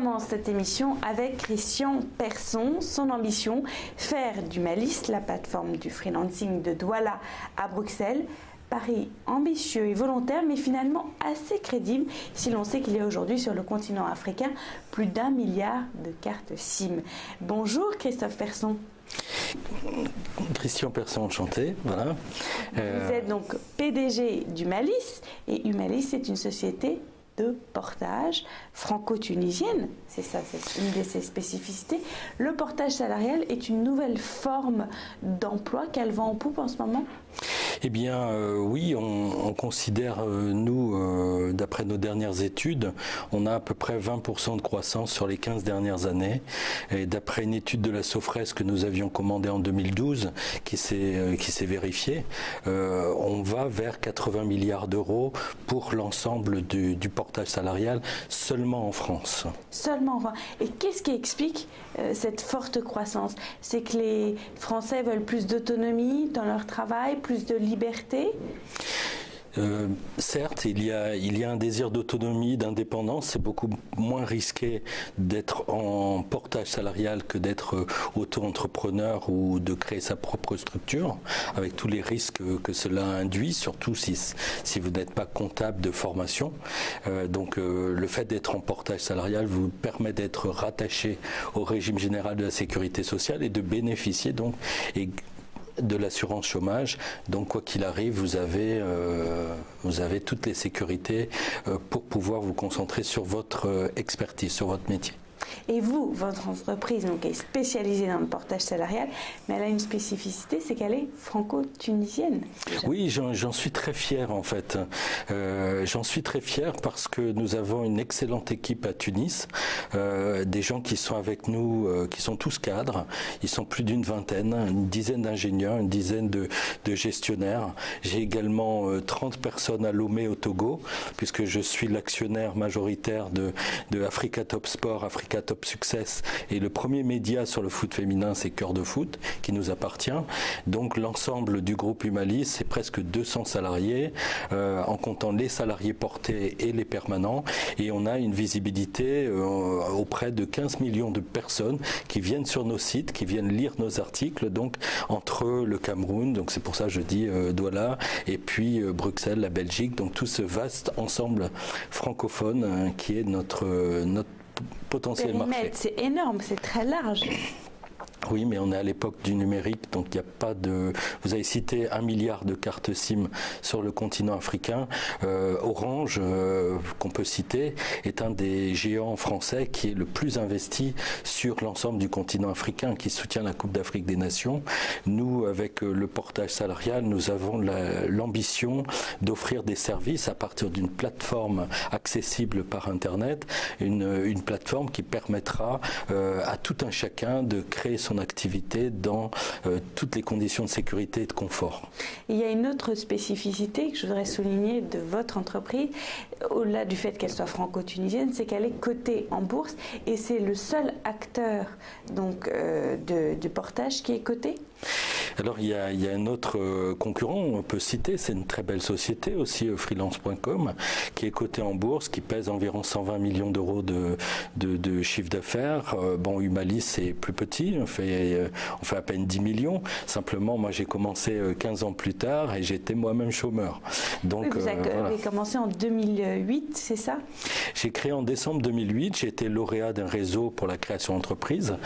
commence cette émission avec Christian Persson. Son ambition, faire du Malice, la plateforme du freelancing de Douala à Bruxelles. Pari ambitieux et volontaire, mais finalement assez crédible si l'on sait qu'il y a aujourd'hui sur le continent africain plus d'1 milliard de cartes SIM. Bonjour Christophe Persson. Christian Persson, enchanté. Voilà. Vous êtes donc PDG d'Humalis, et Humalis est une société de portage franco-tunisienne, c'est ça, c'est une de ses spécificités. Le portage salarial est une nouvelle forme d'emploi qu'elle vend en poupe en ce moment. Eh bien oui, on considère, nous, d'après nos dernières études, on a à peu près 20% de croissance sur les 15 dernières années. Et d'après une étude de la Sofres que nous avions commandée en 2012, qui s'est vérifiée, on va vers 80 milliards d'euros pour l'ensemble du portage salarial seulement en France. Seulement en France. Et qu'est-ce qui explique cette forte croissance? C'est que les Français veulent plus d'autonomie dans leur travail, plus de liberté? Certes, il y a un désir d'autonomie, d'indépendance. C'est beaucoup moins risqué d'être en portage salarial que d'être auto-entrepreneur ou de créer sa propre structure, avec tous les risques que cela induit, surtout si vous n'êtes pas comptable de formation. Donc le fait d'être en portage salarial vous permet d'être rattaché au régime général de la sécurité sociale et de bénéficier donc de l'assurance chômage. Donc quoi qu'il arrive, vous avez toutes les sécurités pour pouvoir vous concentrer sur votre expertise, sur votre métier. Et vous, votre entreprise donc, est spécialisée dans le portage salarial, mais elle a une spécificité, c'est qu'elle est franco-tunisienne. Oui, j'en suis très fier en fait. J'en suis très fier parce que nous avons une excellente équipe à Tunis, des gens qui sont avec nous, qui sont tous cadres. Ils sont plus d'une vingtaine, une dizaine d'ingénieurs, une dizaine de gestionnaires. J'ai également 30 personnes à Lomé au Togo, puisque je suis l'actionnaire majoritaire de Africa Top Sport, Africa Top Success, et le premier média sur le foot féminin, c'est Cœur de Foot, qui nous appartient. Donc l'ensemble du groupe Humalis, c'est presque 200 salariés, en comptant les salariés portés et les permanents, et on a une visibilité auprès de 15 millions de personnes qui viennent sur nos sites, qui viennent lire nos articles, donc entre le Cameroun, donc c'est pour ça que je dis Douala, et puis Bruxelles, la Belgique, donc tout ce vaste ensemble francophone qui est notre potentiel marché. C'est énorme, c'est très large. Oui, mais on est à l'époque du numérique, donc il n'y a pas de... Vous avez cité 1 milliard de cartes SIM sur le continent africain. Orange, qu'on peut citer, est un des géants français qui est le plus investi sur l'ensemble du continent africain, qui soutient la Coupe d'Afrique des Nations. Nous, avec le portage salarial, nous avons l'ambition d'offrir des services à partir d'une plateforme accessible par Internet, une plateforme qui permettra à tout un chacun de créer son activité dans toutes les conditions de sécurité et de confort. Il y a une autre spécificité que je voudrais souligner de votre entreprise, au-delà du fait qu'elle soit franco-tunisienne, c'est qu'elle est cotée en bourse et c'est le seul acteur donc, du portage qui est coté. Alors il y a un autre concurrent, on peut citer, c'est une très belle société aussi, freelance.com, qui est cotée en bourse, qui pèse environ 120 millions d'euros de chiffre d'affaires. Bon, Humalis c'est plus petit, on fait à peine 10 millions. Simplement, moi j'ai commencé 15 ans plus tard et j'étais moi-même chômeur. Donc, oui, vous avez commencé en 2008, c'est ça? J'ai créé en décembre 2008, j'ai été lauréat d'un réseau pour la création d'entreprise.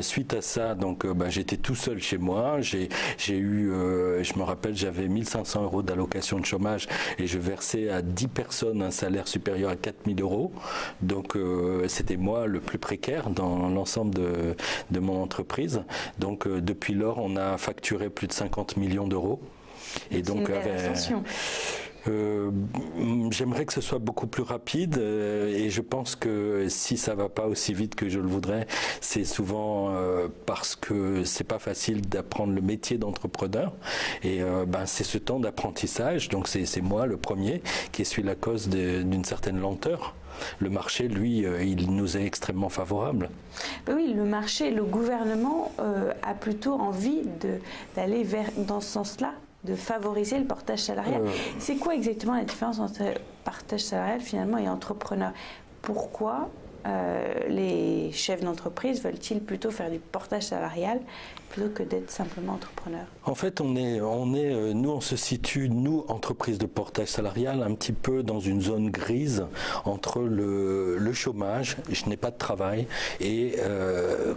Suite à ça, donc j'étais tout seul chez moi. J'ai eu, je me rappelle, j'avais 1500 euros d'allocation de chômage et je versais à 10 personnes un salaire supérieur à 4000 euros. Donc c'était moi le plus précaire dans l'ensemble de mon entreprise. Donc depuis lors, on a facturé plus de 50 millions d'euros. Et donc, j'aimerais que ce soit beaucoup plus rapide et je pense que si ça va pas aussi vite que je le voudrais, c'est souvent parce que c'est pas facile d'apprendre le métier d'entrepreneur et c'est ce temps d'apprentissage, donc c'est moi le premier qui suis la cause d'une certaine lenteur. Le marché, lui, il nous est extrêmement favorable. Oui, le marché, le gouvernement a plutôt envie d'aller dans ce sens-là, de favoriser le portage salarial. C'est quoi exactement la différence entre partage salarial finalement et entrepreneur? Pourquoi les chefs d'entreprise veulent-ils plutôt faire du portage salarial plutôt que d'être simplement entrepreneur? En fait, nous, on se situe, nous, entreprise de portage salarial, un petit peu dans une zone grise entre le chômage, je n'ai pas de travail, et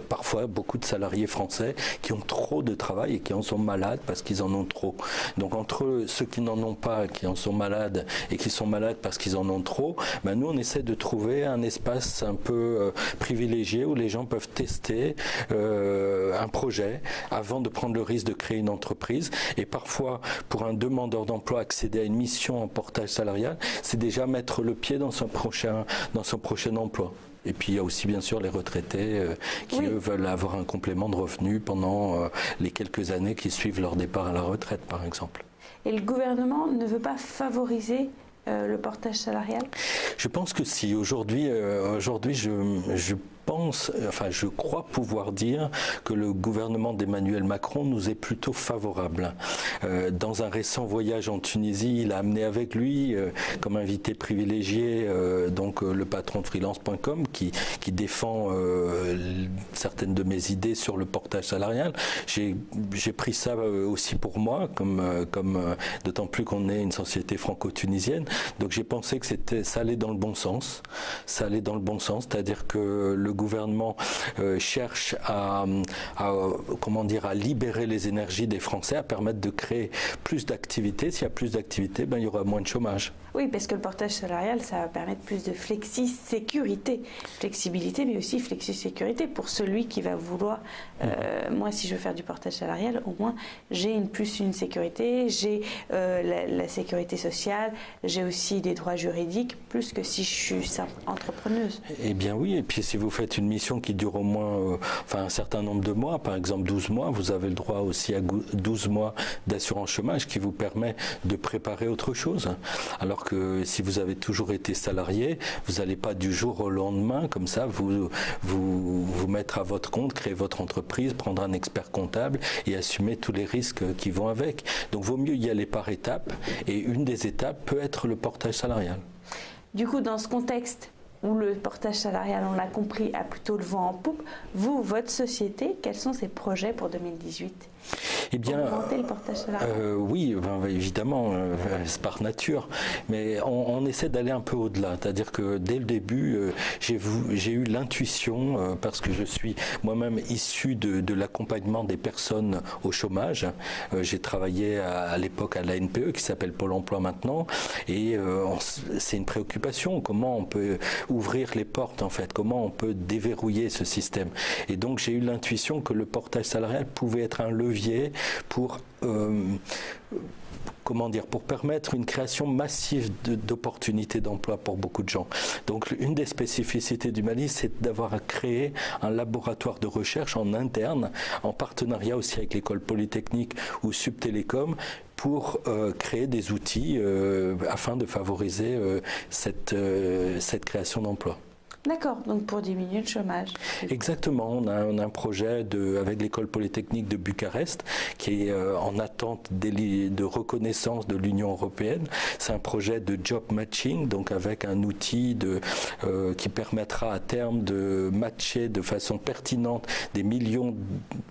parfois beaucoup de salariés français qui ont trop de travail et qui en sont malades parce qu'ils en ont trop. Donc entre ceux qui n'en ont pas, qui en sont malades, et qui sont malades parce qu'ils en ont trop, ben nous, on essaie de trouver un espace un peu privilégié où les gens peuvent tester un projet avant de prendre le risque de créer une entreprise. Et parfois, pour un demandeur d'emploi, accéder à une mission en portage salarial, c'est déjà mettre le pied dans son prochain emploi. Et puis il y a aussi bien sûr les retraités qui eux veulent avoir un complément de revenus pendant les quelques années qui suivent leur départ à la retraite, par exemple. Et le gouvernement ne veut pas favoriser le portage salarial? Je pense que si. Aujourd'hui, je crois pouvoir dire que le gouvernement d'Emmanuel Macron nous est plutôt favorable. Dans un récent voyage en Tunisie, il a amené avec lui, comme invité privilégié, le patron de freelance.com qui défend certaines de mes idées sur le portage salarial. J'ai pris ça aussi pour moi, d'autant plus qu'on est une société franco-tunisienne. Donc j'ai pensé que ça allait dans le bon sens. Ça allait dans le bon sens, c'est-à-dire que le gouvernement cherche à libérer les énergies des Français, à permettre de créer plus d'activités. S'il y a plus d'activités, il y aura moins de chômage. Oui, parce que le portage salarial, ça va permettre plus de flexi-sécurité. Flexibilité, mais aussi flexi-sécurité pour celui qui va vouloir... moi, si je veux faire du portage salarial, au moins, j'ai une sécurité, j'ai la sécurité sociale, j'ai aussi des droits juridiques, plus que si je suis simple entrepreneuse. Eh bien oui, et puis si vous faites une mission qui dure au moins un certain nombre de mois, par exemple 12 mois, vous avez le droit aussi à 12 mois d'assurance chômage qui vous permet de préparer autre chose. Alors que si vous avez toujours été salarié, vous n'allez pas du jour au lendemain, comme ça, vous mettre à votre compte, créer votre entreprise, prendre un expert comptable et assumer tous les risques qui vont avec. Donc, vaut mieux y aller par étapes. Et une des étapes peut être le portage salarial. Du coup, dans ce contexte où le portage salarial, on l'a compris, a plutôt le vent en poupe, vous, votre société, quels sont ses projets pour 2018 ? Eh bien, augmenter le portage salarial? Oui, évidemment, c'est par nature, mais on essaie d'aller un peu au-delà. C'est-à-dire que dès le début, j'ai eu l'intuition, parce que je suis moi-même issu de l'accompagnement des personnes au chômage. J'ai travaillé à l'époque à l'ANPE, qui s'appelle Pôle emploi maintenant, et c'est une préoccupation. Comment on peut ouvrir les portes, en fait? Comment on peut déverrouiller ce système? Et donc, j'ai eu l'intuition que le portage salarial pouvait être un levier pour pour permettre une création massive d'opportunités d'emploi pour beaucoup de gens. Donc une des spécificités du Mali, c'est d'avoir créé un laboratoire de recherche en interne, en partenariat aussi avec l'école polytechnique ou Subtélécom, pour créer des outils afin de favoriser cette création d'emplois. D'accord, donc pour diminuer le chômage. Exactement, on a un projet avec l'école polytechnique de Bucarest qui est en attente de reconnaissance de l'Union européenne. C'est un projet de job matching, donc avec un outil qui permettra à terme de matcher de façon pertinente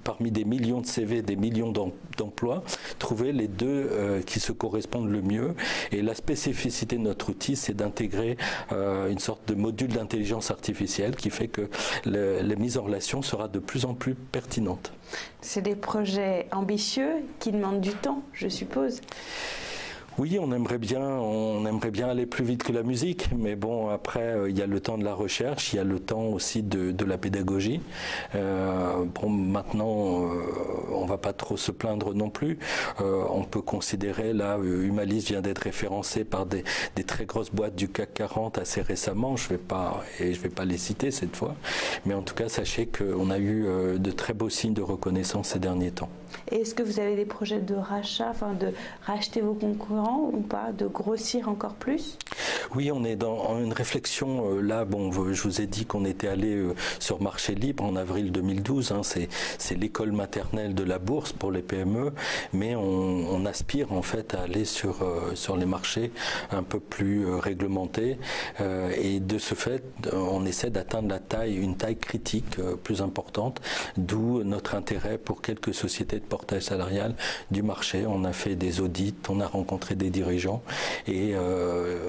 parmi des millions de CV, des millions d'emplois, trouver les deux qui se correspondent le mieux. Et la spécificité de notre outil, c'est d'intégrer une sorte de module d'intelligence artificielle qui fait que la mise en relation sera de plus en plus pertinente. C'est des projets ambitieux qui demandent du temps, je suppose. Oui, on aimerait bien aller plus vite que la musique, mais bon, après, il y a le temps de la recherche, il y a le temps aussi de la pédagogie. Maintenant, on va pas trop se plaindre non plus. On peut considérer, là, Humalis vient d'être référencé par des très grosses boîtes du CAC 40 assez récemment. Je vais pas les citer cette fois, mais en tout cas, sachez qu'on a eu de très beaux signes de reconnaissance ces derniers temps. Et est-ce que vous avez des projets de rachat, de racheter vos concurrents ou pas, de grossir encore plus? Oui, on est dans une réflexion. Là, bon, je vous ai dit qu'on était allé sur Marché Libre en avril 2012. Hein, c'est l'école maternelle de la bourse pour les PME, mais on aspire en fait à aller sur les marchés un peu plus réglementés. Et de ce fait, on essaie d'atteindre une taille critique plus importante, d'où notre intérêt pour quelques sociétés de portage salarial du marché. On a fait des audits, on a rencontré des dirigeants et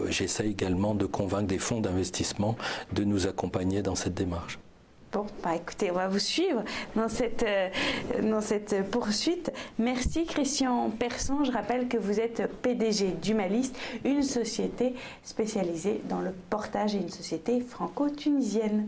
j'essaie également de convaincre des fonds d'investissement de nous accompagner dans cette démarche. Bon, bah écoutez, on va vous suivre dans cette poursuite. Merci Christian Persson. Je rappelle que vous êtes PDG d'Humalist, une société spécialisée dans le portage et une société franco-tunisienne.